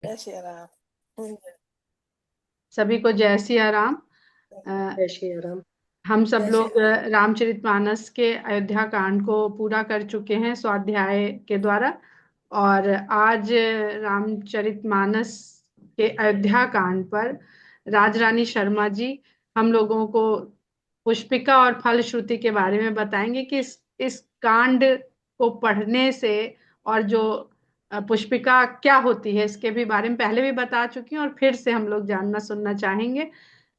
जय श्री राम। सभी को जय सिया राम। अ, जय श्री राम। हम सब जय श्री लोग राम। रामचरितमानस के अयोध्या कांड को पूरा कर चुके हैं स्वाध्याय के द्वारा। और आज रामचरितमानस के अयोध्या कांड पर राजरानी शर्मा जी हम लोगों को पुष्पिका और फलश्रुति के बारे में बताएंगे कि इस कांड को पढ़ने से और जो पुष्पिका क्या होती है इसके भी बारे में पहले भी बता चुकी हूँ और फिर से हम लोग जानना सुनना चाहेंगे।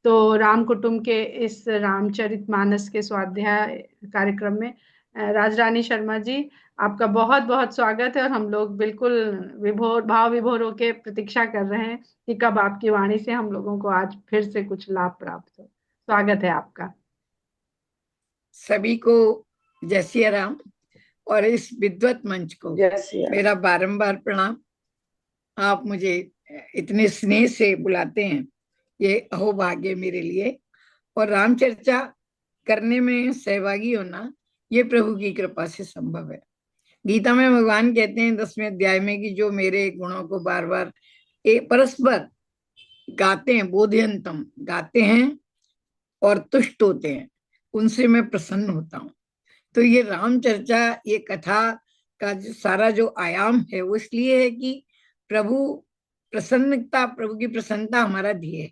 तो राम कुटुंब के इस रामचरितमानस के स्वाध्याय कार्यक्रम में राजरानी शर्मा जी, आपका बहुत बहुत स्वागत है। और हम लोग बिल्कुल विभोर भाव विभोर होके प्रतीक्षा कर रहे हैं कि कब आपकी वाणी से हम लोगों को आज फिर से कुछ लाभ प्राप्त हो। स्वागत है आपका। सभी को जय सिया राम और इस विद्वत मंच को जय श्री राम। मेरा बारंबार प्रणाम। आप मुझे इतने स्नेह से बुलाते हैं, ये अहोभाग्य मेरे लिए। और राम चर्चा करने में सहभागी होना ये प्रभु की कृपा से संभव है। गीता में भगवान कहते हैं 10वें अध्याय में कि जो मेरे गुणों को बार बार परस्पर गाते हैं, बोधयंतम गाते हैं और तुष्ट होते हैं, उनसे मैं प्रसन्न होता हूँ। तो ये राम चर्चा, ये कथा का जो सारा जो आयाम है वो इसलिए है कि प्रभु की प्रसन्नता हमारा ध्येय है।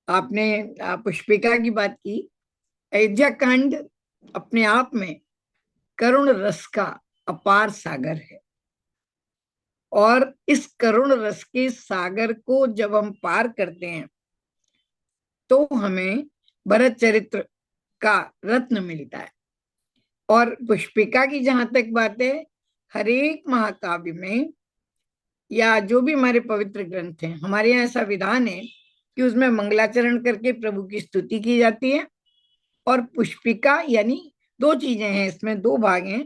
आपने पुष्पिका की बात की। अयोध्या कांड अपने आप में करुण रस का अपार सागर है, और इस करुण रस के सागर को जब हम पार करते हैं तो हमें भरत चरित्र का रत्न मिलता है। और पुष्पिका की जहां तक बात है, हरेक महाकाव्य में या जो भी हमारे पवित्र ग्रंथ हैं, हमारे यहाँ ऐसा विधान है कि उसमें मंगलाचरण करके प्रभु की स्तुति की जाती है। और पुष्पिका यानी दो चीजें हैं, इसमें दो भाग हैं।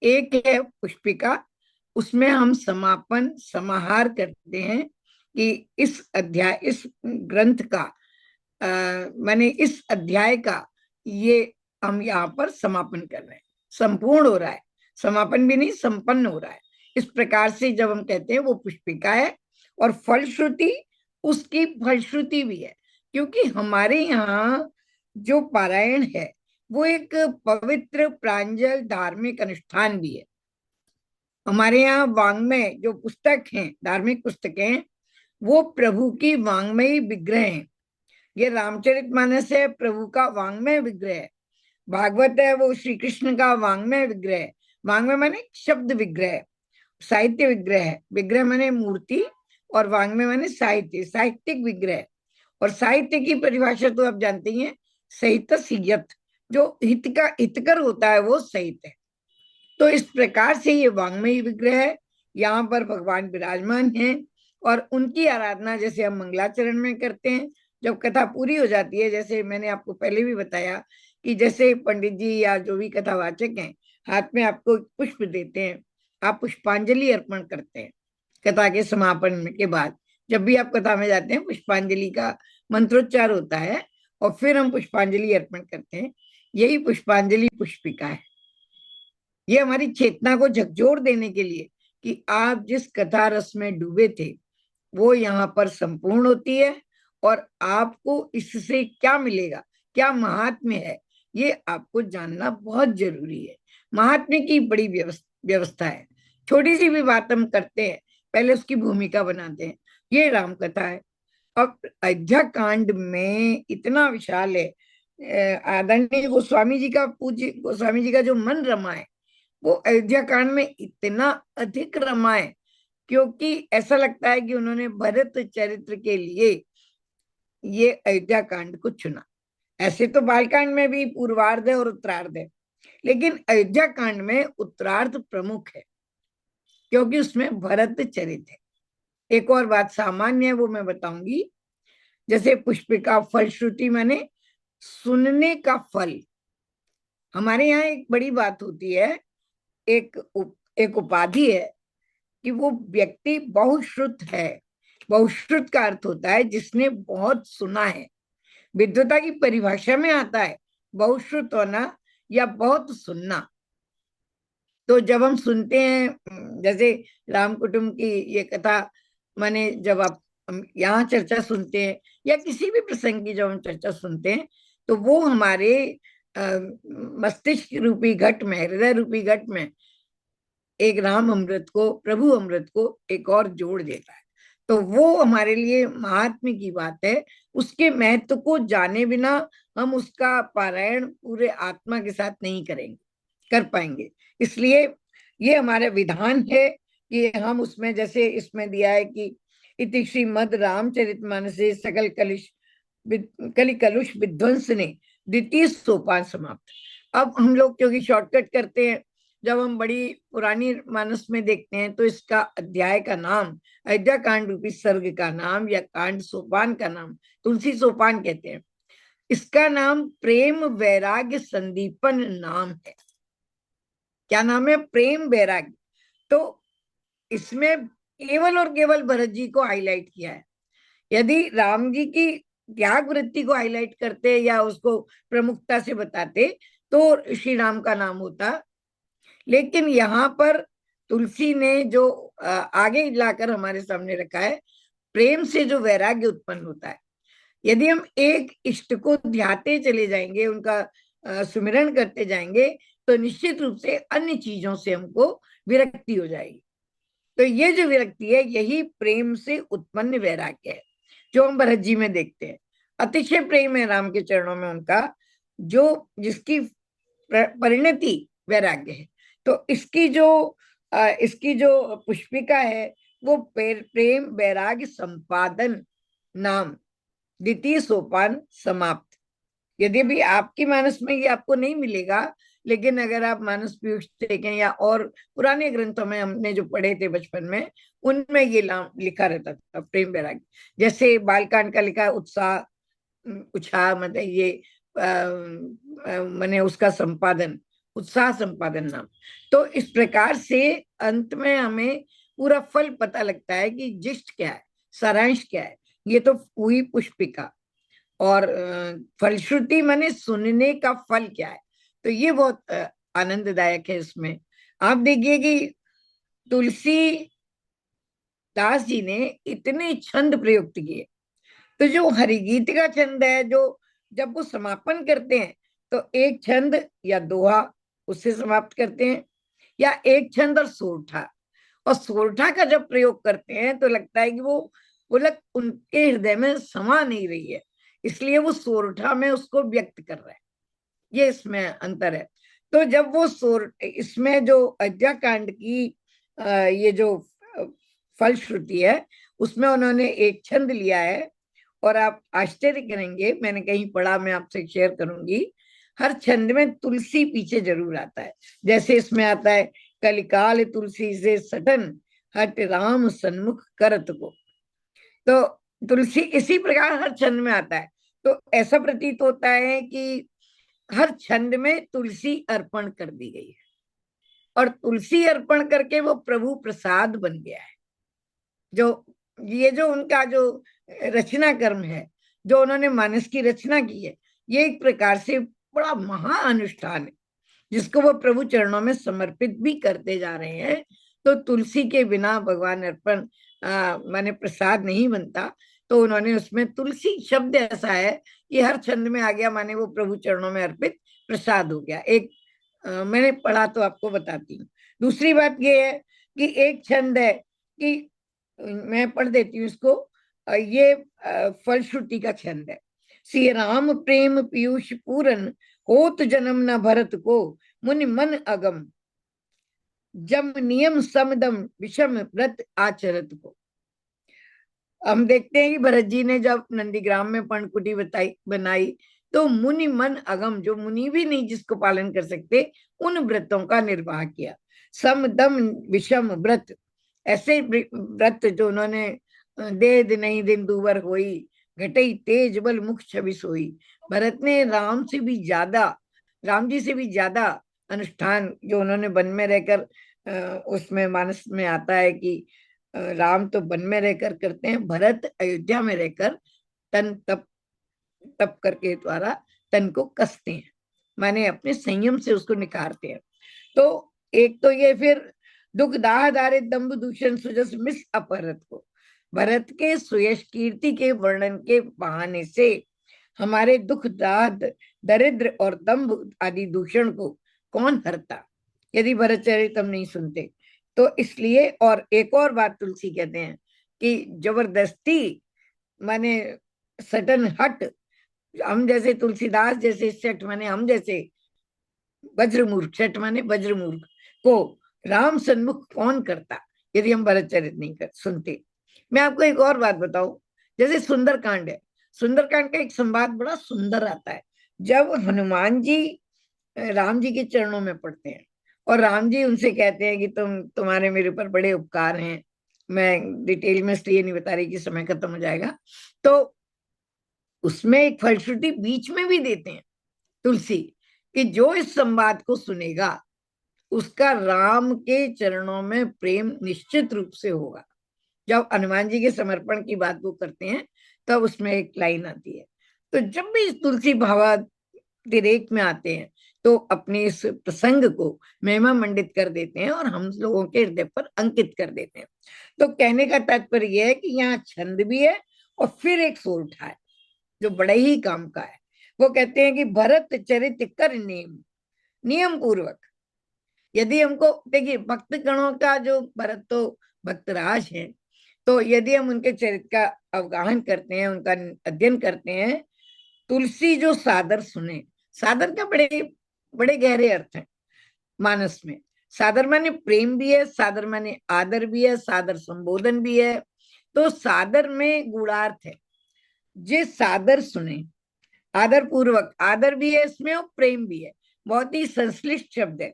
एक है पुष्पिका, उसमें हम समापन समाहार करते हैं कि इस ग्रंथ का माने इस अध्याय का ये हम यहाँ पर समापन कर रहे हैं, संपूर्ण हो रहा है। समापन भी नहीं, संपन्न हो रहा है। इस प्रकार से जब हम कहते हैं वो पुष्पिका है। और फलश्रुति उसकी फलश्रुति भी है, क्योंकि हमारे यहाँ जो पारायण है वो एक पवित्र प्रांजल धार्मिक अनुष्ठान भी है। हमारे यहाँ वाङ्मय जो पुस्तक हैं, धार्मिक पुस्तकें हैं, वो प्रभु की वाङ्मयी विग्रह है। ये रामचरितमानस है, प्रभु का वाङ्मय विग्रह है। भागवत है, वो श्री कृष्ण का वाङ्मय विग्रह है। वाङ्मय माने शब्द विग्रह, साहित्य विग्रह है। विग्रह माने मूर्ति, और वाङ्मय माने साहित्य, साहित्यिक विग्रह। और साहित्य की परिभाषा तो आप जानते ही हैं, सहित यत, जो हित का हितकर होता है वो सहित है। तो इस प्रकार से ये वाङ्मयी विग्रह है। यहाँ पर भगवान विराजमान हैं और उनकी आराधना जैसे हम मंगलाचरण में करते हैं जब कथा पूरी हो जाती है। जैसे मैंने आपको पहले भी बताया कि जैसे पंडित जी या जो भी कथावाचक हैं हाथ में आपको पुष्प देते हैं, आप पुष्पांजलि अर्पण करते हैं कथा के समापन के बाद। जब भी आप कथा में जाते हैं पुष्पांजलि का मंत्रोच्चार होता है और फिर हम पुष्पांजलि अर्पण करते हैं। यही पुष्पांजलि पुष्पिका है। ये हमारी चेतना को झकझोर देने के लिए कि आप जिस कथा रस में डूबे थे वो यहाँ पर संपूर्ण होती है, और आपको इससे क्या मिलेगा, क्या महात्म्य है, ये आपको जानना बहुत जरूरी है। महात्म्य की बड़ी व्यवस्था है। छोटी सी भी बात हम करते हैं, पहले उसकी भूमिका बनाते हैं। ये राम कथा है। अब अयोध्या कांड में इतना विशाल है। आदरणीय गोस्वामी जी का जो मन रमा है वो अयोध्या कांड में इतना अधिक रमा है, क्योंकि ऐसा लगता है कि उन्होंने भरत चरित्र के लिए ये अयोध्या कांड को चुना। ऐसे तो बालकांड में भी पूर्वार्ध है और उत्तरार्ध है, लेकिन अयोध्या कांड में उत्तरार्ध प्रमुख है क्योंकि उसमें भरत चरित्र है। एक और बात सामान्य है, वो मैं बताऊंगी। जैसे पुष्पिका फलश्रुति माने सुनने का फल। हमारे यहाँ एक बड़ी बात होती है, एक उपाधि है कि वो व्यक्ति बहुश्रुत है। बहुश्रुत का अर्थ होता है जिसने बहुत सुना है। विद्वता की परिभाषा में आता है बहुश्रुत होना या बहुत सुनना। तो जब हम सुनते हैं, जैसे राम कुटुंब की ये कथा माने जब आप हम यहाँ चर्चा सुनते हैं या किसी भी प्रसंग की जब हम चर्चा सुनते हैं, तो वो हमारे मस्तिष्क रूपी घट में, हृदय रूपी घट में एक राम अमृत को, प्रभु अमृत को एक और जोड़ देता है। तो वो हमारे लिए महात्म्य की बात है। उसके महत्व को जाने बिना हम उसका पारायण पूरे आत्मा के साथ नहीं करेंगे, कर पाएंगे। इसलिए ये हमारा विधान है कि हम उसमें, जैसे इसमें दिया है कि इति श्रीमद रामचरितमानसे सकल कलिश कलि कलुष विध्वंस ने द्वितीय सोपान समाप्त। अब हम लोग क्योंकि शॉर्टकट करते हैं, जब हम बड़ी पुरानी मानस में देखते हैं तो इसका अध्याय का नाम, अयोध्या कांड रूपी सर्ग का नाम या कांड सोपान का नाम तुलसी सोपान कहते हैं। इसका नाम प्रेम वैराग्य संदीपन नाम है। क्या नाम है? प्रेम वैराग्य। तो इसमें केवल और केवल भरत जी को हाईलाइट किया है। यदि राम जी की त्याग वृत्ति को हाईलाइट करते या उसको प्रमुखता से बताते तो श्री राम का नाम होता। लेकिन यहाँ पर तुलसी ने जो आगे लाकर हमारे सामने रखा है, प्रेम से जो वैराग्य उत्पन्न होता है। यदि हम एक इष्ट को ध्याते चले जाएंगे, उनका सुमिरन करते जाएंगे, तो निश्चित रूप से अन्य चीजों से हमको विरक्ति हो जाएगी। तो ये जो विरक्ति है, यही प्रेम से उत्पन्न वैराग्य है जो हम भरत जी में देखते हैं। अतिशय प्रेम है राम के चरणों में उनका, जो जिसकी परिणति वैराग्य है। तो इसकी जो पुष्पिका है वो प्रेम वैराग्य संपादन नाम द्वितीय सोपान समाप्त। यदि भी आपकी मानस में ये आपको नहीं मिलेगा, लेकिन अगर आप मानस पीयूष देखें या और पुराने ग्रंथों में हमने जो पढ़े थे बचपन में, उनमें ये लिखा रहता था प्रेम वैराग्य। जैसे बालकांड का लिखा है उत्साह, उत्साह मतलब ये मैंने उसका संपादन, उत्साह संपादन नाम। तो इस प्रकार से अंत में हमें पूरा फल पता लगता है कि जिष्ट क्या है, सारांश क्या है। ये तो हुई पुष्पिका। और फलश्रुति माने सुनने का फल क्या है, तो ये बहुत आनंददायक है। इसमें आप देखिए कि तुलसी दास जी ने इतने छंद प्रयुक्त किए। तो जो हरिगीत का छंद है, जो जब वो समापन करते हैं तो एक छंद या दोहा उससे समाप्त करते हैं, या एक छंद और सोरठा। और सोरठा का जब प्रयोग करते हैं तो लगता है कि वो लग उनके हृदय में समा नहीं रही है, इसलिए वो सोरठा में उसको व्यक्त कर रहे हैं। ये इसमें अंतर है। तो जब वो इसमें जो अयोध्या कांड की ये जो फलश्रुति है, उसमें उन्होंने एक छंद लिया है। और आप आश्चर्य करेंगे, मैंने कहीं पढ़ा, मैं आपसे शेयर करूंगी। हर छंद में तुलसी पीछे जरूर आता है। जैसे इसमें आता है, कलिकाल तुलसी से सटन हट राम सन्मुख करत को। तो तुलसी इसी प्रकार हर छंद में आता है। तो ऐसा प्रतीत होता है कि हर छंद में तुलसी अर्पण कर दी गई है, और तुलसी अर्पण करके वो प्रभु प्रसाद बन गया है। जो ये जो उनका जो रचना कर्म है, जो उन्होंने मानस की रचना की है, ये एक प्रकार से बड़ा महाअनुष्ठान है जिसको वो प्रभु चरणों में समर्पित भी करते जा रहे हैं। तो तुलसी के बिना भगवान अर्पण माने प्रसाद नहीं बनता। तो उन्होंने उसमें तुलसी शब्द ऐसा है कि हर छंद में आ गया, माने वो प्रभु चरणों में अर्पित प्रसाद हो गया। एक मैंने पढ़ा तो आपको बताती हूँ। दूसरी बात ये है कि एक छंद है कि मैं पढ़ देती हूँ इसको। ये फलश्रुति का छंद है। श्री राम प्रेम पीयूष पूरन होत जन्म न भरत को मुनि मन अगम जम नियम समदम विषम व्रत आचरत को। हम देखते हैं कि भरत जी ने जब नंदीग्राम में पर्णकुटी बनाई तो मुनि मन अगम, जो मुनि भी नहीं जिसको पालन कर सकते, उन व्रतों का निर्वाह किया। समदम विषम व्रत, ऐसे व्रत जो उन्होंने दे दिन ही दिन दूबर होई घटई तेज बल मुख छवि सोई। भरत ने राम से भी ज्यादा, राम जी से भी ज्यादा अनुष्ठान जो उन्होंने वन में रहकर, उसमें मानस में आता है कि राम तो वन में रहकर करते हैं, भरत अयोध्या में रहकर तन तप तप करके द्वारा तन को कसते हैं, माने अपने संयम से उसको निखारते हैं। तो एक तो ये, फिर दुख दाह दारिद्र दंभ दूषण सुजस मिस अपहरत को। भरत के सुयश कीर्ति के वर्णन के बहाने से हमारे दुख दाह दरिद्र और दंभ आदि दूषण को कौन हरता, यदि भरतचरित हम नहीं सुनते तो। इसलिए, और एक और बात तुलसी कहते हैं कि जबरदस्ती माने सटन हट, हम जैसे तुलसीदास जैसे सेठ माने हम जैसे वज्रमूर्ख, सेठ माने वज्रमूर्ख को राम सन्मुख कौन करता, यदि हम भरतचरित नहीं कर सुनते। मैं आपको एक और बात बताऊं, जैसे सुंदरकांड है, सुंदरकांड का एक संवाद बड़ा सुंदर आता है। जब हनुमान जी राम जी के चरणों में पड़ते हैं और राम जी उनसे कहते हैं कि तुम्हारे मेरे ऊपर बड़े उपकार हैं, मैं डिटेल में इसलिए नहीं बता रही कि समय खत्म हो जाएगा, तो उसमें एक फलश्रुति बीच में भी देते हैं तुलसी कि जो इस संवाद को सुनेगा उसका राम के चरणों में प्रेम निश्चित रूप से होगा। जब हनुमान जी के समर्पण की बात वो करते हैं तब तो उसमें एक लाइन आती है। तो जब भी तुलसी भावातिरेक में आते हैं तो अपने इस प्रसंग को महिमा मंडित कर देते हैं और हम लोगों के हृदय पर अंकित कर देते हैं। तो कहने का तात्पर्य यह है कि यहाँ छंद भी है और फिर एक सोर उठा है जो बड़े ही काम का है। वो कहते हैं कि भरत चरित कर नियम, नियम पूर्वक। यदि हमको देखिए भक्त गणों का जो भरत तो भक्तराज है, तो यदि हम उनके चरित्र का अवगाहन करते हैं, उनका अध्ययन करते हैं, तुलसी जो सादर सुने, सादर का बड़े बड़े गहरे अर्थ है मानस में। सादर माने प्रेम भी है, सादर माने आदर भी है, सादर संबोधन भी है। तो सादर में गूढ़ार्थ है, जिस सादर सुने, आदर पूर्वक, आदर भी है इसमें और प्रेम भी है, बहुत ही संश्लिष्ट शब्द है।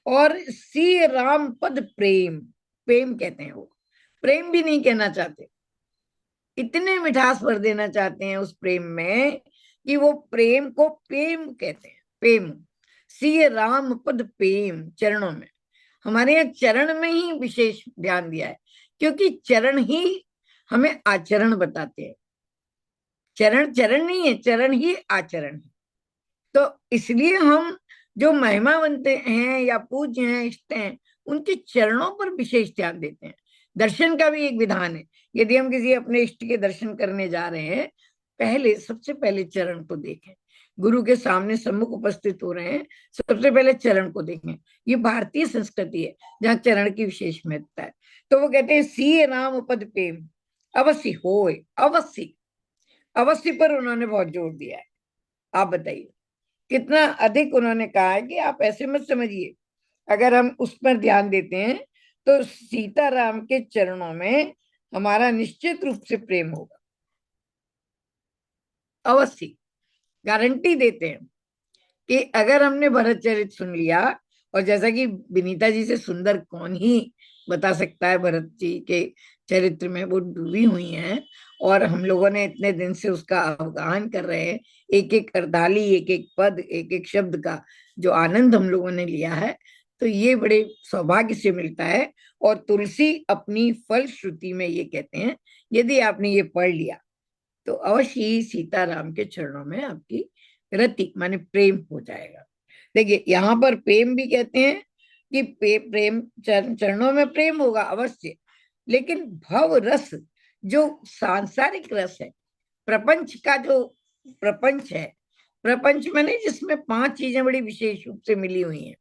और सी राम पद प्रेम, प्रेम कहते हैं, वो प्रेम भी नहीं कहना चाहते, इतने मिठास भर देना चाहते हैं उस प्रेम में कि वो प्रेम को प्रेम कहते हैं, प्रेम। सी राम पद प्रेम, चरणों में, हमारे यहाँ चरण में ही विशेष ध्यान दिया है, क्योंकि चरण ही हमें आचरण बताते हैं। चरण चरण नहीं है, चरण ही आचरण है। तो इसलिए हम जो महिमावंत हैं या पूज्य हैं, इष्ट हैं, उनके चरणों पर विशेष ध्यान देते हैं। दर्शन का भी एक विधान है, यदि हम किसी अपने इष्ट के दर्शन करने जा रहे हैं, पहले सबसे पहले चरण को देखें। गुरु के सामने सम्मुख उपस्थित हो रहे हैं, सबसे पहले चरण को देखें। ये भारतीय संस्कृति है जहाँ चरण की विशेष महत्ता है। तो वो कहते हैं सी राम पद प्रेम अवश्य होए, अवश्य, अवश्य पर उन्होंने बहुत जोर दिया है। आप बताइए कितना अधिक उन्होंने कहा है कि आप ऐसे मत समझिए, अगर हम उस पर ध्यान देते हैं तो सीताराम के चरणों में हमारा निश्चित रूप से प्रेम होगा, अवश्य, गारंटी देते हैं कि अगर हमने भरतचरित सुन लिया, और जैसा कि विनीता जी से सुंदर कौन ही बता सकता है, भरत जी के चरित्र में वो डूबी हुई हैं और हम लोगों ने इतने दिन से उसका अवगाहन कर रहे हैं, एक एक अर्धाली, एक एक पद, एक एक शब्द का जो आनंद हम लोगों ने लिया है, तो ये बड़े सौभाग्य से मिलता है। और तुलसी अपनी फलश्रुति में ये कहते हैं, यदि आपने ये पढ़ लिया तो अवश्य ही सीताराम के चरणों में आपकी रति माने प्रेम हो जाएगा। देखिए यहाँ पर प्रेम भी कहते हैं कि प्रेम चरणों में प्रेम होगा अवश्य, लेकिन भव रस जो सांसारिक रस है, प्रपंच का जो प्रपंच है, प्रपंच माने जिसमें 5 चीजें बड़ी विशेष रूप से मिली हुई हैं,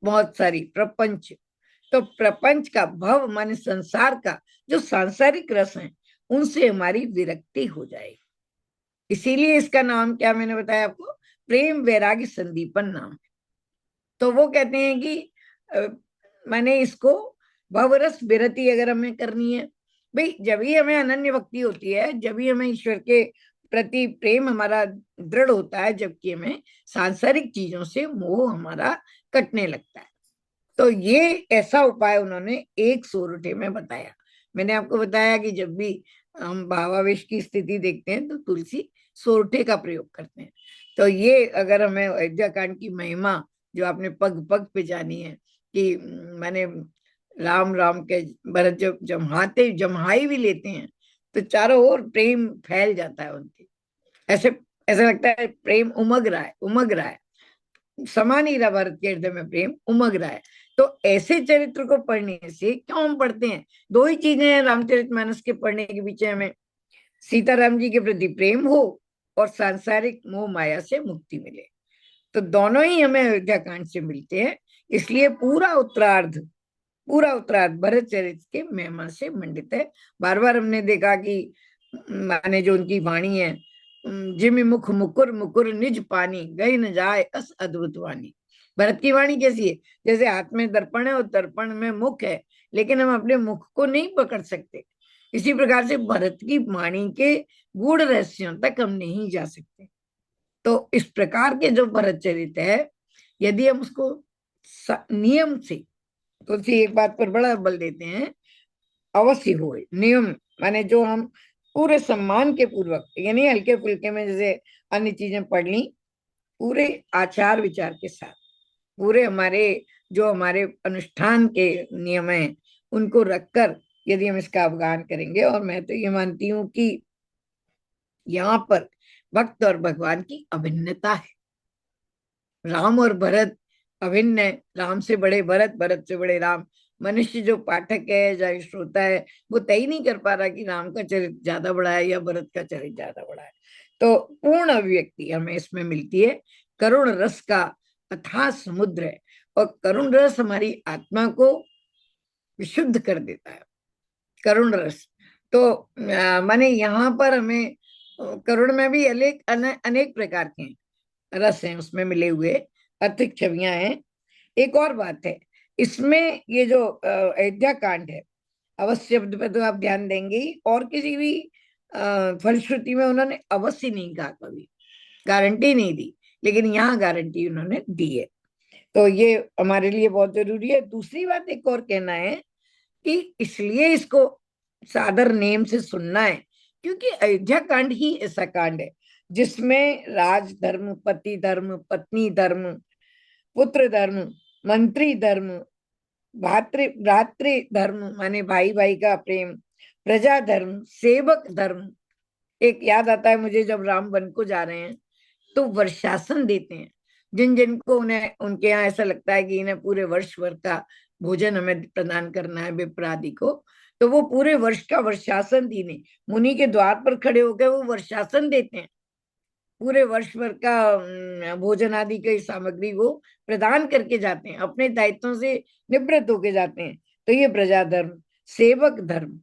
बहुत सारी प्रपंच। तो प्रपंच का भव माने संसार का जो सांसारिक रस है, उनसे हमारी विरक्ति हो जाएगी। इसीलिए इसका नाम क्या मैंने बताया आपको, प्रेम वैराग्य संदीपन नाम है। तो वो कहते हैं कि मैंने इसको भवरस विरति अगर हमें करनी है, भाई जब ही हमें अनन्य भक्ति होती है, जब ही हमें ईश्वर के प्रति प्रेम हमारा दृढ़ होता है, जबकि हमें सांसारिक चीजों से मोह हमारा कटने लगता है। तो ये ऐसा उपाय उन्होंने एक सोरठे में बताया। मैंने आपको बताया कि जब भी हम भावावेश की स्थिति देखते हैं तो तुलसी सोरठे का प्रयोग करते हैं। तो ये अगर हमें अयोध्या कांड की महिमा जो आपने पग पग पे जानी है कि मैंने राम राम के, भरत जब जमहाते जमहाई भी लेते हैं तो चारों ओर प्रेम फैल जाता है उनके, ऐसे ऐसा लगता है प्रेम उमग रहा है, उमग रहा है, समा नहीं रहा, भरत के हृदय में प्रेम उमग रहा है। तो ऐसे चरित्र को पढ़ने से क्यों हम पढ़ते हैं? दो ही चीजें हैं रामचरितमानस के पढ़ने के पीछे, हमें सीताराम जी के प्रति प्रेम हो और सांसारिक मोह माया से मुक्ति मिले। तो दोनों ही हमें अयोध्या कांड से मिलते हैं। इसलिए पूरा उत्तरार्ध भरत चरित्र के महिमा से मंडित है। बार बार हमने देखा कि माने जो उनकी वाणी है, जिम मुख मुकुर मुकुर निज पानी गई न जाए अस अद्भुत वाणी। भरत की वाणी कैसी है? जैसे हाथ में दर्पण है और दर्पण में मुख है, लेकिन हम अपने मुख को नहीं पकड़ सकते। इसी प्रकार से भरत की वाणी के गूढ़ रहस्यों तक हम नहीं जा सकते। तो इस प्रकार के जो भरत चरित्र है, यदि हम उसको नियम से, तो एक बात पर बड़ा बल देते हैं, अवश्य हो नियम, माने जो हम पूरे सम्मान के पूर्वक, यानी हल्के फुल्के में जैसे अन्य चीजें पढ़ ली, पूरे आचार विचार के साथ, पूरे हमारे जो हमारे अनुष्ठान के नियम है उनको रखकर यदि हम इसका अवगान करेंगे, और मैं तो ये मानती हूँ कि यहाँ पर भक्त और भगवान की अभिन्नता है। राम और भरत अभिन्न है, राम से बड़े भरत, भरत से बड़े राम। मनुष्य जो पाठक है या श्रोता है, वो तय नहीं कर पा रहा कि राम का चरित्र ज्यादा बड़ा है या भरत का चरित्र ज्यादा बड़ा है। तो पूर्ण अभिव्यक्ति हमें इसमें मिलती है। करुण रस का अथाह समुद्र है, और करुण रस हमारी आत्मा को विशुद्ध कर देता है। करुण रस तो माने यहाँ पर हमें करुण में भी अनेक प्रकार के रस हैं उसमें मिले हुए, अतिरिक्त छवियां हैं। एक और बात है इसमें, ये जो अयोध्या कांड है, अवश्य शब्द पे तो आप ध्यान देंगे ही, और किसी भी फलश्रुति में उन्होंने अवश्य नहीं कहा, कभी गारंटी नहीं दी, लेकिन यहाँ गारंटी उन्होंने दी है। तो ये हमारे लिए बहुत जरूरी है। दूसरी बात एक और कहना है कि इसलिए इसको सादर नेम से सुनना है, क्योंकि अयोध्या कांड ही ऐसा कांड है जिसमें राज धर्म, पति धर्म, पत्नी धर्म, पुत्र धर्म, मंत्री धर्म, भ्रातृ धर्म माने भाई भाई का प्रेम, प्रजा धर्म, सेवक धर्म। एक याद आता है मुझे, जब राम वन को जा रहे हैं तो वर्षासन देते हैं जिन जिन को, उन्हें उनके यहाँ ऐसा लगता है कि इन्हें पूरे वर्ष भर का भोजन हमें प्रदान करना है विप्रादि को, तो वो पूरे वर्ष का वर्षासन देने मुनि के द्वार पर खड़े होकर वो वर्षासन देते हैं। पूरे वर्ष भर का भोजन आदि की सामग्री वो प्रदान करके जाते हैं, अपने दायित्वों से निवृत्त होके जाते हैं। तो ये प्रजा धर्म, सेवक धर्म।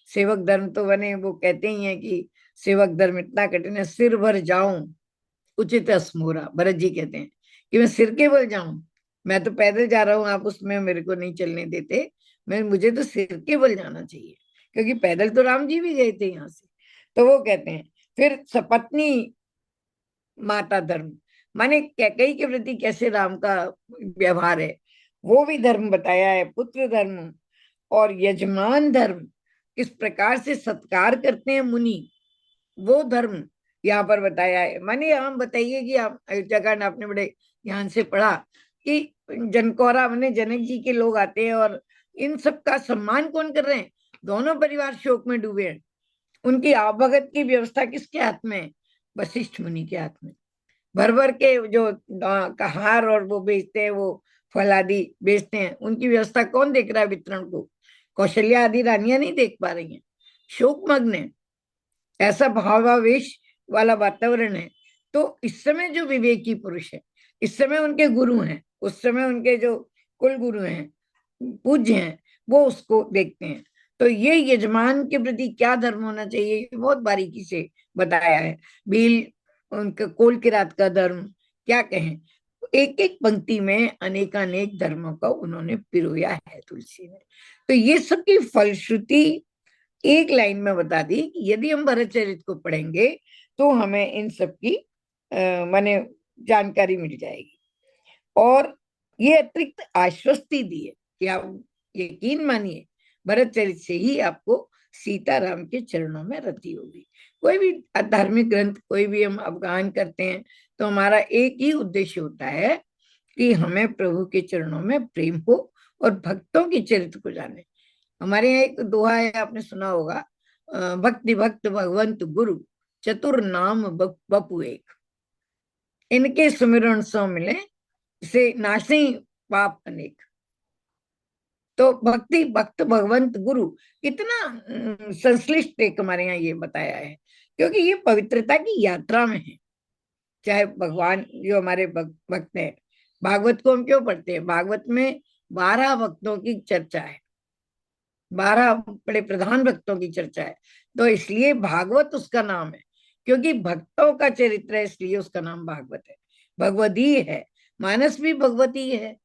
सेवक धर्म तो बने वो कहते ही हैं कि सेवक धर्म इतना कठिन है, सिर भर जाऊं उचित अस्मोरा। भरत जी कहते हैं कि मैं सिर के बल जाऊं, मैं तो पैदल जा रहा हूं, आप उसमें मेरे को नहीं चलने देते, मुझे तो सिर के बल जाना चाहिए, क्योंकि पैदल तो राम जी भी गए थे यहाँ से। तो वो कहते हैं फिर सपत्नी माता धर्म, माने कैकेयी के प्रति कैसे राम का व्यवहार है वो भी धर्म बताया है। पुत्र धर्म और यजमान धर्म, किस प्रकार से सत्कार करते हैं मुनि, वो धर्म यहाँ पर बताया है। माने हम बताइए कि आप अयोध्या कांड आपने बड़े ध्यान से पढ़ा कि जनकौरा माने जनक जी के लोग आते हैं, और इन सब का सम्मान कौन कर रहे हैं? दोनों परिवार शोक में डूबे हैं। उनकी आवभगत की व्यवस्था किसके हाथ में है? वशिष्ठ मुनि के हाथ में। भर भर के जो कहार और वो बेचते हैं, वो फल आदि बेचते हैं, उनकी व्यवस्था कौन देख रहा है? वितरण को कौशल्या आदि रानियां नहीं देख पा रही हैं, शोक मग्न है, ऐसा भावावेश वाला वातावरण है। तो इस समय जो विवेकी पुरुष है, इस समय उनके गुरु हैं, उस समय उनके जो कुल गुरु हैं, पूज्य हैं, वो उसको देखते हैं। तो ये यजमान के प्रति क्या धर्म होना चाहिए, बहुत बारीकी से बताया है। भील उनका कोल किरात का धर्म क्या कहें, एक एक पंक्ति में अनेकानेक धर्मों का उन्होंने पिरोया है तुलसी ने। तो ये सबकी फलश्रुति एक लाइन में बता दी कि यदि हम भरत चरित्र को पढ़ेंगे तो हमें इन सब की माने जानकारी मिल जाएगी। और ये अतिरिक्त आश्वस्ति दी है कि आप यकीन मानिए, भरत चरित्र से ही आपको सीताराम के चरणों में रति होगी। कोई भी धार्मिक ग्रंथ कोई भी हम अवगाहन करते हैं तो हमारा एक ही उद्देश्य होता है कि हमें प्रभु के चरणों में प्रेम हो और भक्तों के चरित्र को जाने। हमारे यहाँ एक दोहा है, आपने सुना होगा, भक्ति भक्त भगवंत गुरु चतुर नाम बपु एक, इनके सुमिरन सो मिले से नासे पाप अनेक। तो भक्ति भक्त भगवंत गुरु कितना संश्लिष्ट एक हमारे यहाँ ये बताया है, क्योंकि ये पवित्रता की यात्रा में है। चाहे भगवान जो हमारे भक्त हैं, भागवत को हम क्यों पढ़ते हैं? भागवत में 12 भक्तों की चर्चा है, 12 बड़े प्रधान भक्तों की चर्चा है। तो इसलिए भागवत उसका नाम है, क्योंकि भक्तों का चरित्र है, इसलिए उसका नाम भागवत है। भगवदी है, मानस भी भगवती है।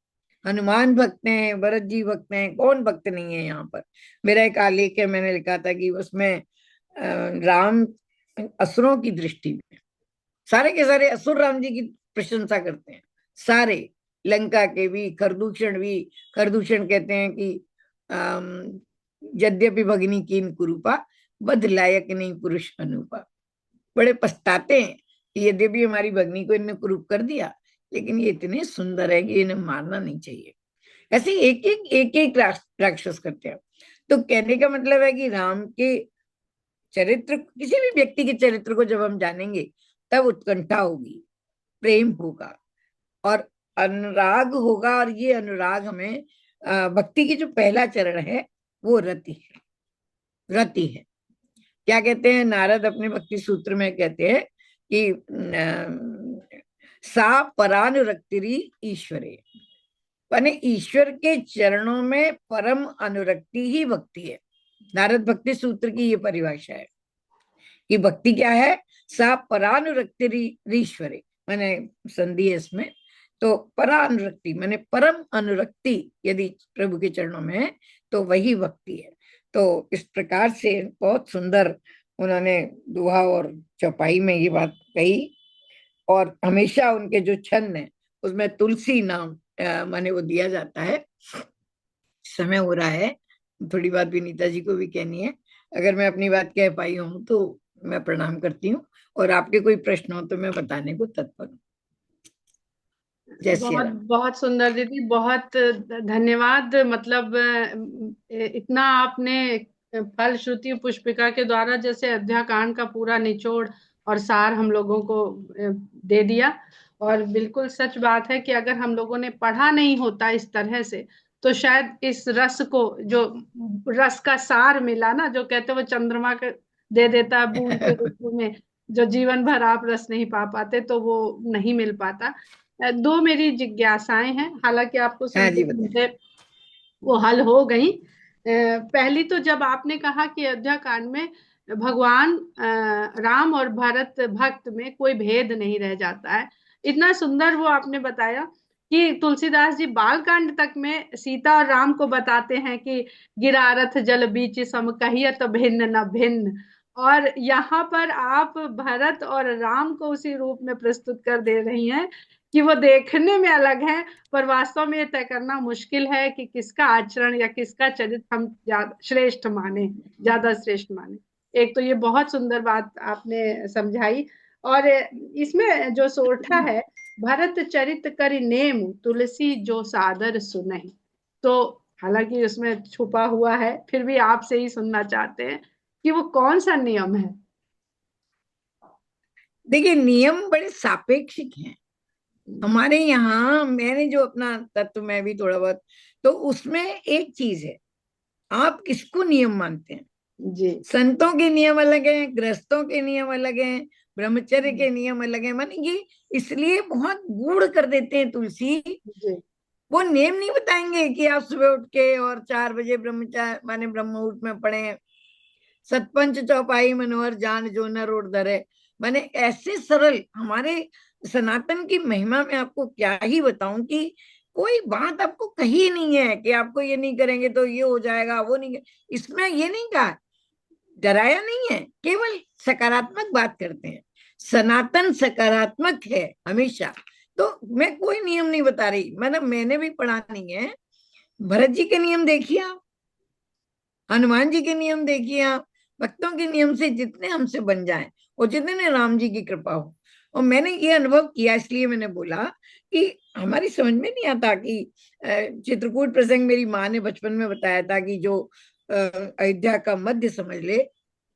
हनुमान भक्त हैं, भरत जी भक्त हैं, कौन भक्त नहीं है यहाँ पर। मेरा एक आलेख है, मैंने लिखा था कि उसमें राम असुरों की दृष्टि में सारे के सारे असुर राम जी की प्रशंसा करते हैं, सारे, लंका के भी, खरदूषण भी। खरदूषण कहते हैं कि यद्यपि भगिनी कीन कुरूपा, बद लायक नहीं पुरुष अनुपा। बड़े पछताते हैं कि यद्यपि हमारी भगनी को इन्हें कुरूप कर दिया, लेकिन ये इतने सुंदर है कि इन्हें मारना नहीं चाहिए। ऐसे एक एक राक्षस करते हैं। तो कहने का मतलब है कि राम के चरित्र, किसी भी व्यक्ति के चरित्र को जब हम जानेंगे, तब उत्कंठा होगी, प्रेम होगा और अनुराग होगा। और ये अनुराग हमें भक्ति की जो पहला चरण है वो रति है, रति है। क्या कहते हैं नारद अपने भक्ति सूत्र में कहते हैं कि सा परानुरक्तिरी ईश्वरे, माने ईश्वर के चरणों में परम अनुरक्ति ही भक्ति है। नारद भक्ति सूत्र की ये परिभाषा है कि भक्ति क्या है? सा परानुरक्ति ईश्वरे, मैंने संधि है इसमें। तो परानुरक्ति मैंने परम अनुरक्ति यदि प्रभु के चरणों में है तो वही भक्ति है। तो इस प्रकार से बहुत सुंदर उन्होंने दोहा और चौपाई में ये बात कही। और हमेशा उनके जो छंद है उसमें तुलसी नाम माने वो दिया जाता है। समय हो रहा है, थोड़ी बात विनीता जी को भी कहनी है। अगर मैं अपनी बात कह पाई हूँ तो मैं प्रणाम करती हूँ, और आपके कोई प्रश्न हो तो मैं बताने को तत्पर हूँ। जय श्री बहुत राम। बहुत सुंदर दीदी, बहुत धन्यवाद। मतलब इतना आपने फलश्रुति पुष्पिका के द्वारा जैसे अयोध्या कांड का पूरा निचोड़ और सार हम लोगों को दे दिया। और बिल्कुल सच बात है कि अगर हम लोगों ने पढ़ा नहीं होता इस तरह से, तो शायद इस रस को, जो रस का सार मिला ना, जो कहते हैं वो चंद्रमा के दे देता है बूंद के रूप में, जो जीवन भर आप रस नहीं पा पाते, तो वो नहीं मिल पाता। दो मेरी जिज्ञासाएं हैं, हालांकि आपको हाँ सुनते जी बताइए। सुनते वो हल हो गई। पहली तो जब आपने कहा कि अयोध्या कांड में भगवान राम और भरत भक्त में कोई भेद नहीं रह जाता है, इतना सुंदर वो आपने बताया कि तुलसीदास जी बाल कांड तक में सीता और राम को बताते हैं कि गिरा रथ जल बीच सम कहियत भिन्न न भिन्न। और यहाँ पर आप भरत और राम को उसी रूप में प्रस्तुत कर दे रही हैं कि वो देखने में अलग है, पर वास्तव में ये तय करना मुश्किल है कि किसका आचरण या किसका चरित्र हम ज्यादा श्रेष्ठ माने, ज्यादा श्रेष्ठ माने। एक तो ये बहुत सुंदर बात आपने समझाई। और इसमें जो सोरठा है, भरत चरित करि नेम तुलसी जो सादर सुनहि, तो हालांकि उसमें छुपा हुआ है, फिर भी आपसे ही सुनना चाहते हैं कि वो कौन सा नियम है। देखिए, नियम बड़े सापेक्षिक हैं हमारे यहाँ। मैंने जो अपना तत्व में भी थोड़ा बहुत, तो उसमें एक चीज है, आप किसको नियम मानते हैं। जी संतों के नियम अलग हैं, गृहस्थों के नियम अलग हैं, ब्रह्मचर्य के नियम अलग हैं। माने ये इसलिए बहुत गूढ़ कर देते हैं तुलसी। जी वो नियम नहीं बताएंगे कि आप सुबह उठ के और 4 बजे ब्रह्मचार्य माने ब्रह्म मुहूर्त में पढ़े, सतपंच चौपाई मनोहर जान जो नर और धरे। माने ऐसे सरल हमारे सनातन की महिमा में आपको क्या ही बताऊं कि कोई बात आपको कही नहीं है कि आपको ये नहीं करेंगे तो ये हो जाएगा, वो नहीं। इसमें ये नहीं कहा, डराया नहीं है, केवल सकारात्मक बात करते हैं। सनातन सकारात्मक है हमेशा। तो मैं कोई नियम नहीं बता रही, मतलब मैंने भी पढ़ा नहीं है। भरत जी के नियम देखिए आप, हनुमान जी के नियम देखिए आप, भक्तों के नियम से जितने हमसे बन जाए और जितने राम जी की कृपा हो। और मैंने ये अनुभव किया, इसलिए मैंने बोला कि हमारी समझ में नहीं आता कि चित्रकूट प्रसंग मेरी माँ ने बचपन में बताया था कि जो अयोध्या का मध्य समझ ले,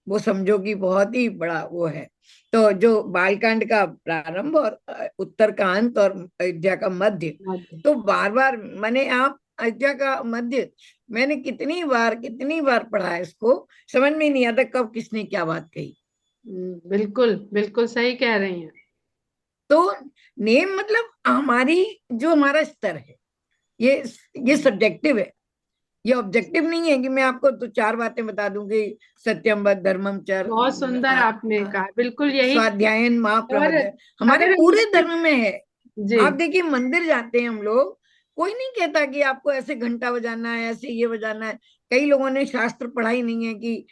वो समझो कि बहुत ही बड़ा वो है। तो जो बालकांड का प्रारंभ और उत्तर का अंत और अयोध्या का मध्य, हाँ जी। तो बार बार मैंने आप अयोध्या का मध्य मैंने कितनी बार पढ़ा है इसको, समझ में ही नहीं आता कब किसने क्या बात कही। बिल्कुल बिल्कुल सही कह रही हैं। तो नेम मतलब हमारी, जो हमारा स्तर है, ये ये सब्जेक्टिव है, ये ऑब्जेक्टिव नहीं है कि मैं आपको तो चार बातें बता दूंगी, सत्यम वद धर्मम चर, बहुत सुंदर आपने कहा, बिल्कुल यही। स्वाध्यायन और महाप्रवच, हमारे अगर हम पूरे धर्म में है। जी आप देखिए मंदिर जाते हैं हम लोग, कोई नहीं कहता कि आपको ऐसे घंटा बजाना है, ऐसे ये बजाना है। कई लोगों ने शास्त्र पढ़ा ही नहीं है कि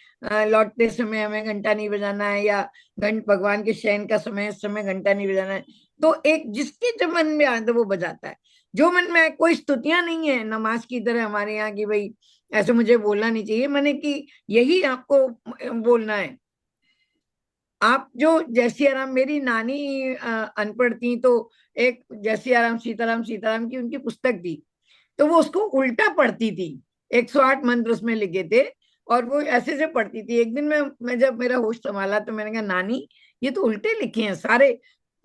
लौटते समय हमें घंटा नहीं बजाना है, या घंट भगवान के शयन का समय, इस समय घंटा नहीं बजाना है। तो एक जिसके जब मन में आए तो वो बजाता है, जो मन में आए। कोई स्तुतियां नहीं है नमाज की तरह हमारे यहाँ की भाई ऐसे मुझे बोलना नहीं चाहिए, मैंने कि यही आपको बोलना है। आप जो जय सिया राम, मेरी नानी अनपढ़ थी, तो एक जय सिया राम सीताराम सीताराम की उनकी पुस्तक थी, तो वो उसको उल्टा पढ़ती थी। 108 मंत्र उसमें लिखे थे, और वो ऐसे से पढ़ती थी। एक दिन मैं जब मेरा होश संभाला तो मैंने कहा नानी ये तो उल्टे लिखे हैं सारे,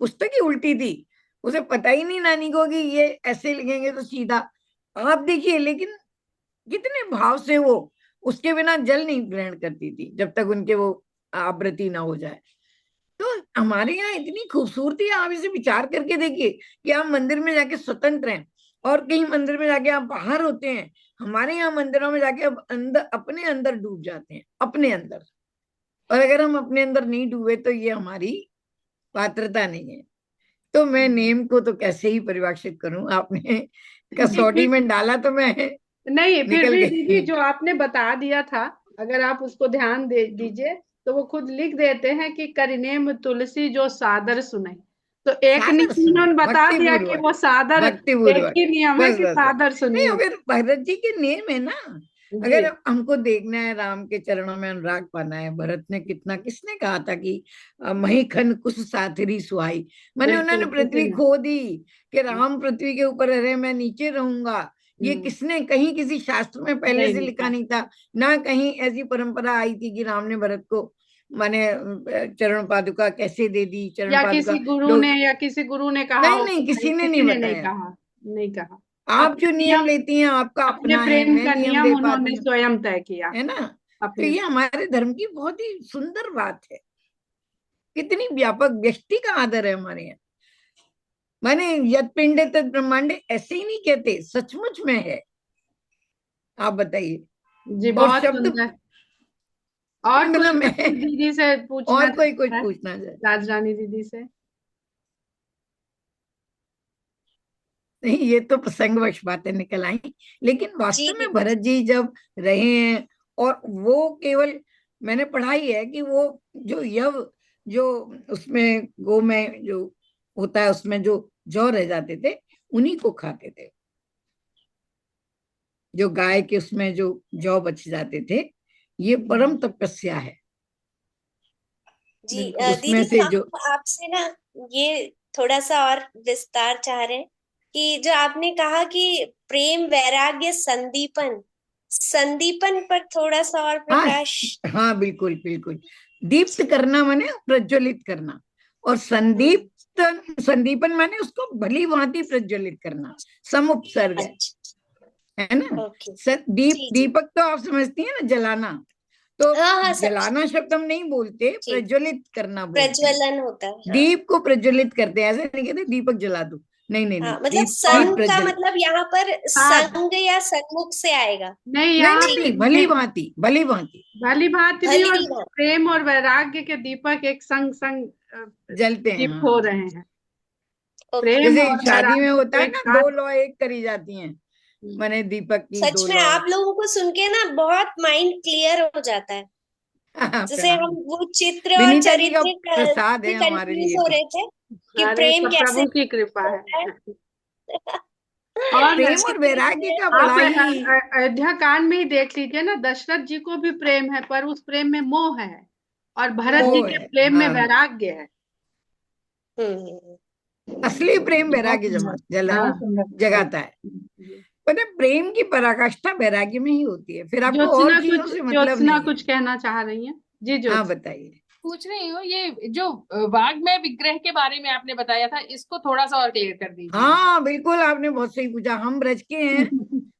पुस्तक ही उल्टी थी। उसे पता ही नहीं नानी को कि ये ऐसे लिखेंगे तो सीधा। आप देखिए, लेकिन कितने भाव से वो उसके बिना जल नहीं ग्रहण करती थी जब तक उनके वो आवृत्ति ना हो जाए। तो हमारे यहाँ इतनी खूबसूरती है, आप इसे विचार करके देखिए कि आप मंदिर में जाके स्वतंत्र हैं, और कहीं मंदिर में जाके आप बाहर होते हैं। हमारे यहाँ मंदिरों में जाके अब अंदर, अपने अंदर डूब जाते हैं, अपने अंदर। और अगर हम अपने अंदर नहीं डूबे तो ये हमारी पात्रता नहीं है। तो मैं नेम को तो कैसे ही परिभाषित करूं, आपने जी कसौटी फिर में डाला तो मैं नहीं, फिर निकल भी दीदी गई। जो आपने बता दिया था, अगर आप उसको ध्यान दे दीजिए, तो वो खुद लिख देते हैं कि करिनेम तुलसी जो सादर सुने। तो एक सादर नियम सुने, उन्होंने बता भक्ति दिया कि पूर्वक, वो सादर, भक्ति एक पूर्वक, ही नियम है बस कि बस बस। सादर नहीं, सुनिए। अगर भरत जी के नेम है ना, जी अगर हमको देखना है राम के चरणों में अनुराग पाना है, भरत ने कितना, किसने कहा था कि मही खन कुश साथरी सुहाई, मैंने बिल्कुल उन्होंने किसी पृथ्वी ने। खो दी कि राम पृथ्वी के ऊपर रहे, मैं नीचे रहूंगा। ये हम्म, किसने, कहीं किसी शास्त्र में पहले नहीं से लिखा लिखा, नहीं था, ना कहीं ऐसी परंपरा आई थी कि राम ने भरत को माने चरण पादुका कैसे दे दी, चरण या पादुका किसी गुरु ने, लोग। या किसी गुरु ने कहा नहीं हो कि नहीं, भाई, किसी ने नहीं किसी ने नहीं बताया। कहा, नहीं कहा। आप अपने जो नियम नियम, लेती हैं आपका अपने अपना है, प्रेम मैं का नियम नियम दे उन्होंने पाती हूँ, स्वयं तय किया है ना। तो अपने। ये हमारे धर्म की बहुत ही सुंदर बात है, कितनी व्यापक व्यष्टि का आदर है हमारे यहाँ। माने यद पिंडे तद ब्रह्मांडे, ऐसे ही नहीं कहते, सचमुच में है। आप बताइए। जी और बहुत शब्द सुंदर। और पिंड कोई में है, कुछ दीदी से पूछना और कोई कुछ चाहता है? पूछना चाहे। राजरानी दीदी से। नहीं, ये तो प्रसंगवश बातें निकल आई, लेकिन जी वास्तव में दीदी। भरत जी जब रहे हैं, और वो केवल, मैंने पढ़ा ही है कि वो जो यव, जो उसमें गो में जो होता है उसमें जो जौ रह जाते थे, उन्हीं को खाते थे। जो गाय के उसमें जो जौ बच जाते थे, ये परम तपस्या है। जी उसमें दीदी, से हम जो, आपसे ना ये थोड़ा सा और विस्तार चाह रहे हैं कि जो आपने कहा कि प्रेम वैराग्य संदीपन, संदीपन पर थोड़ा सा और हाँ प्रकाश। हाँ, बिल्कुल बिल्कुल। दीप्त करना माने प्रज्वलित करना, और संदीप, हम्म। संदीपन माने उसको भली भांति प्रज्वलित करना, सम उपसर्ग अच्छा। है ना। ओके। दीप, जी जी। दीपक तो आप समझती हैं ना, जलाना। तो हाँ हाँ, समझ। जलाना शब्द हम नहीं बोलते, जी। प्रज्वलित करना बोलते हैं। प्रज्वलन होता है, हाँ। दीप को प्रज्वलित करते हैं, ऐसे नहीं कहते दीपक जला दो, नहीं नहीं नहीं, हाँ, मतलब दीप और की संग का प्रज्वलित। मतलब यहाँ पर साध, संग या सन्मुख से आएगा। नहीं नहीं यहाँ नहीं ठीक। पे नहीं, भली भांति, भली भांति भली भांति भी, और भली बात। प्रेम और वैराग्य के दीपक एक संग संग जलते हैं, दीप हो हाँ। रहे हैं। ओके। प्रेम जैसे और शादी में वैराग्य होता को है एक ना, साथ। दो लौ एक करी जाती हैं, माने दीपक की सच दो में लौ। आप लोगों को सुन के ना बहुत माइंड क्लियर हो जाता है। जैसे हम प्रणाम। वो चित्र और विनीता जी का चरित्र प्रसाद है से हमारे कंफ्यूज लिए हो तो। रहे थे कि अरे प्रेम सब कैसे प्रभु की कृपा होता है। है। और प्रेम और चित्र वैराग्य में। का आप बड़ा ही, अयोध्या कांड में ही देख लीजिए ना, दशरथ जी को भी प्रेम है, पर उस प्रेम में मोह है, और भरत जी मोह के है, प्रेम में हाँ। वैराग्य है। हम्म। असली प्रेम बहुत वैराग्य सुंदर, जला बहुत सुंदर बताया। जगाता है। पता है, प्रेम की पराकाष्ठा वैराग्य में ही होती है, फिर आपको और चीजों से मतलब ज्योत्सना नहीं है। कुछ कहना चाह रही हैं? जी हाँ ज्योत्सना। बताइए। पूछ रही हूँ, ये जो वाग्मय विग्रह के बारे में आपने बताया था, इसको थोड़ा सा और क्लियर कर दीजिए। हाँ बिल्कुल, आपने बहुत सही पूछा, हम ब्रज के हैं,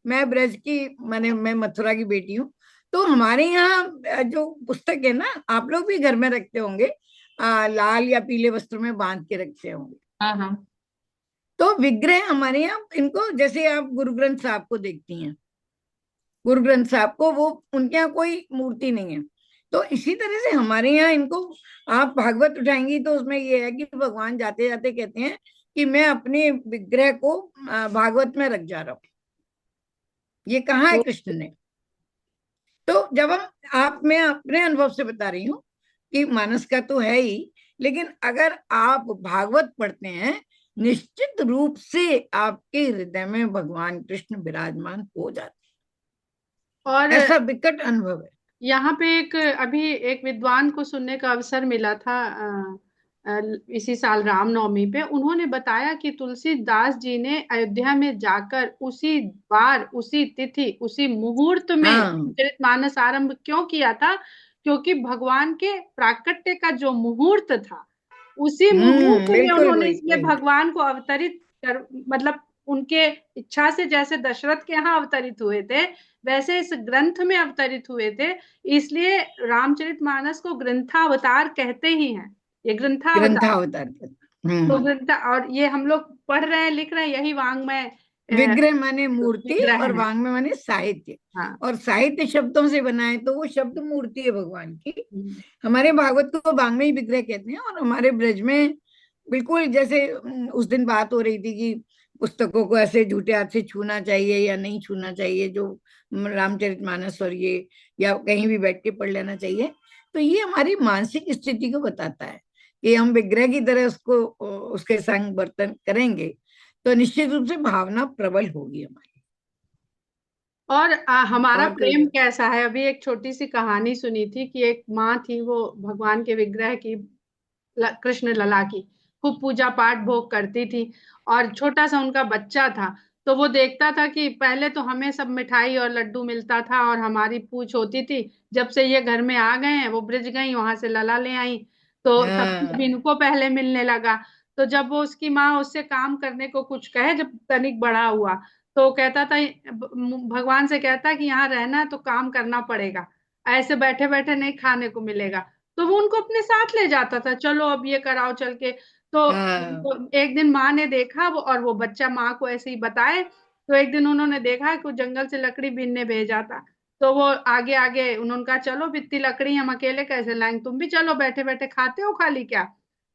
मैं ब्रज की मैं मथुरा की बेटी हूँ। तो हमारे यहाँ जो पुस्तक है ना, आप लोग भी घर में रखते होंगे, लाल या पीले वस्त्र में बांध के रखते होंगे। हाँ हाँ। तो विग्रह हमारे यहाँ, इनको जैसे आप गुरु ग्रंथ साहब को देखती हैं, गुरु ग्रंथ साहब को, वो उनके यहाँ कोई मूर्ति नहीं है। तो इसी तरह से हमारे यहाँ इनको, आप भागवत उठाएंगी तो उसमें ये है कि भगवान जाते जाते कहते हैं कि मैं अपने विग्रह को भागवत में रख जा रहा हूं। ये कहाँ है कृष्ण ने? तो जब मैं अपने अनुभव से बता रही हूँ कि मानस का तो है ही, लेकिन अगर आप भागवत पढ़ते हैं, निश्चित रूप से आपके हृदय में भगवान कृष्ण विराजमान हो जाते हैं। और ऐसा विकट अनुभव है। यहाँ पे अभी एक विद्वान को सुनने का अवसर मिला था इसी साल रामनवमी पे। उन्होंने बताया कि तुलसीदास जी ने अयोध्या में जाकर उसी बार, उसी तिथि, उसी मुहूर्त में हाँ, चरितमानस आरंभ क्यों किया था? क्योंकि भगवान के प्राकट्य का जो मुहूर्त था, उसी मुहूर्त में बिल्कुल उन्होंने वही इसलिए वही। भगवान को अवतरित कर, मतलब उनके इच्छा से, जैसे दशरथ के यहाँ अवतरित हुए थे, वैसे इस ग्रंथ में अवतरित हुए थे। इसलिए रामचरितमानस को ग्रंथावतार कहते ही हैं। ये ग्रंथावतार। ग्रंथावतार तो ग्रंथ, और ये हम लोग पढ़ रहे हैं, लिख रहे हैं, यही वांग्मय विग्रह माने मूर्ति, विग्रह और है। वांग्मय माने साहित्य। हाँ। और साहित्य शब्दों से बना है, तो वो शब्द मूर्ति है भगवान की। हमारे भागवत को वांग्मय विग्रह कहते हैं। और हमारे ब्रज में बिल्कुल, जैसे उस दिन बात हो रही थी कि पुस्तकों को ऐसे झूठे हाथ से छूना चाहिए या नहीं छूना चाहिए, जो रामचरितमानस और ये, या कहीं भी बैठ के पढ़ लेना चाहिए। तो ये हमारी मानसिक स्थिति को बताता है कि हम विग्रह की तरह उसको, उसके संग बर्तन करेंगे तो निश्चित रूप से भावना प्रबल होगी हमारी। और हमारा और प्रेम कैसा है? अभी एक छोटी सी कहानी सुनी थी कि एक माँ थी, वो भगवान के विग्रह की, कृष्ण लला की खूब पूजा पाठ भोग करती थी। और छोटा सा उनका बच्चा था। तो वो देखता था कि पहले तो हमें सब मिठाई और लड्डू मिलता था और हमारी पूछ होती थी। जब से ये घर में आ गए हैं, वो ब्रज गई, वहां से लला ले आई, तो तब हाँ, इनको पहले मिलने लगा। तो जब वो, उसकी माँ उससे काम करने को कुछ कहे, जब तनिक बड़ा हुआ, तो वो कहता था, भगवान से कहता कि यहाँ रहना है तो काम करना पड़ेगा, ऐसे बैठे बैठे नहीं खाने को मिलेगा। तो वो उनको अपने साथ ले जाता था, चलो अब ये कराओ चल के। हाँ, तो एक दिन माँ ने देखा, और वो बच्चा माँ को ऐसे ही बताए, तो एक दिन उन्होंने देखा कि वो जंगल से लकड़ी बीनने भेजा था। तो वो आगे आगे, उन्होंने कहा चलो, इतनी लकड़ी हम अकेले कैसे लाएंगे, तुम भी चलो, बैठे बैठे खाते हो खाली क्या।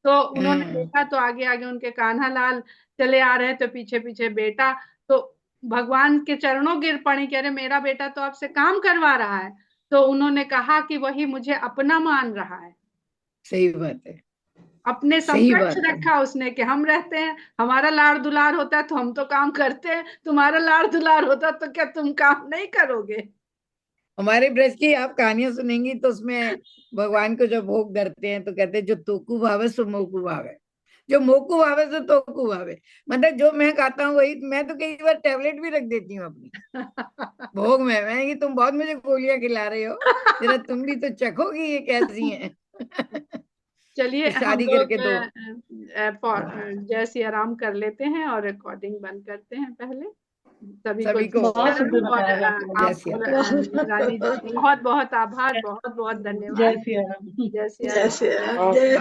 तो उन्होंने हाँ। देखा, तो आगे आगे उनके कान्हा लाल चले आ रहे, तो पीछे पीछे बेटा। तो भगवान के चरणों गिर पड़ी कि अरे मेरा बेटा तो आपसे काम करवा रहा है। तो उन्होंने कहा कि वही मुझे अपना मान रहा है। सही बात है। अपने सही समकक्ष बात है। रखा उसने कि हम रहते हैं, हमारा लाड़ दुलार होता है तो हम तो काम करते हैं, तुम्हारा लाड़ दुलार होता तो क्या तुम काम नहीं करोगे? हमारे ब्रज की आप कहानियां सुनेंगी तो उसमें भगवान को जब भोग धरते हैं तो कहते हैं जो तोकू भावे सो मोकू भावे, जो मोकू भावे सो तोकू भावे। मतलब जो मैं खाता हूँ वही, मैं तो कई बार टैबलेट भी रख देती हूँ अपनी भोग में। मैं कि तुम बहुत मुझे गोलियां खिला रहे हो, जरा तुम भी तो चखोगी ये कैसी हैं चलिए हम शादी लोग करके दो। जय सिया राम कर लेते हैं और रिकॉर्डिंग बंद करते हैं पहले। सभी को सभी को जय सिया बहुत सुंदर राम। और बताया आपने। जय आप सिया और राम। रानी जी, बहुत बहुत आभार, बहुत बहुत धन्यवाद। जय सिया राम। जय सिया जय राम। सिया जय राम। सिया राम।